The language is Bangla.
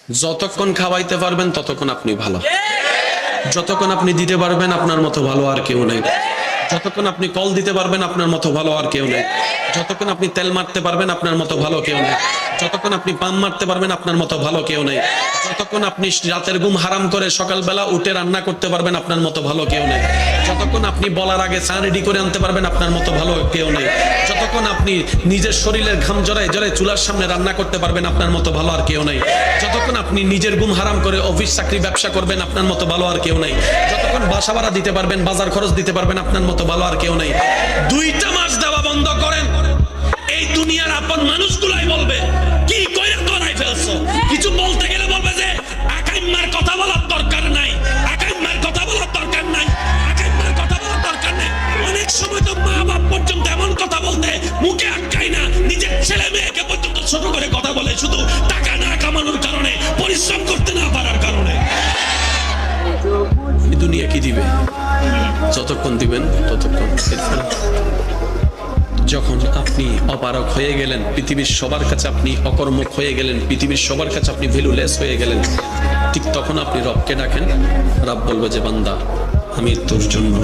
যতক্ষণ খাওয়াইতে পারবেন ততক্ষণ আপনি ভালো, যতক্ষণ আপনি দিতে পারবেন আপনার মতো ভালো আর কেউ নেই, যতক্ষণ আপনি কল দিতে পারবেন আপনার মতো ভালো আর কেউ নেই, যতক্ষণ আপনি তেল মারতে পারবেন আপনার মতো ভালো কেউ নেই, যতক্ষণ আপনি পাম মারতে পারবেন আপনার মতো ভালো কেউ নেই, যতক্ষণ আপনি রাতের ঘুম হারাম করে সকালবেলা উঠে রান্না করতে পারবেন আপনার মতো ভালো কেউ নেই, যতক্ষণ আপনি বলার আগে চা রেডি করে আনতে পারবেন আপনার মতো ভালো কেউ নেই, যতক্ষণ আপনি নিজের শরীরের ঘাম জড়ায় জড়ায় চুলার সামনে রান্না করতে পারবেন আপনার মতো ভালো আর কেউ নেই, যতক্ষণ আপনি নিজের ঘুম হারাম করে অফিস চাকরি ব্যবসা করবেন আপনার মতো ভালো আর কেউ নেই, যতক্ষণ বাসা ভাড়া দিতে পারবেন বাজার খরচ দিতে পারবেন আপনার মতো ভালো আর কেউ নেই। 2টা মাস দেওয়া বন্ধ করেন, এই দুনিয়ার আপন মানুষগুলাই বলবে কি কইরা করাই ফেলছো, কিছু বলতে গেলে বলবে যে আকাইম্মার কথা বলার দরকার নাই, আকাইম্মার কথা বলার দরকার নাই, আকাইম্মার কথা বলার দরকার নাই। অনেক সময় তো মা বাপ পর্যন্ত এমন কথা বলতে মুখে আটকায় না, নিজের ছেলে মেয়েকে পর্যন্ত ছোট করে কথা বলে, শুধু টাকা না কামানোর কারণে, পরিশ্রম করতে না পারার কারণে। এই দুনিয়া কি দিবে? যতক্ষণ দিবেন ততক্ষণ। যখন আপনি অপারক হয়ে গেলেন, পৃথিবীর সবার কাছে আপনি অকর্মক হয়ে গেলেন, পৃথিবীর সবার কাছে আপনি ভ্যালুলেস হয়ে গেলেন, ঠিক তখন আপনি রবকে ডাকেন, রব বলবে যে বান্দা আমি তোর জন্য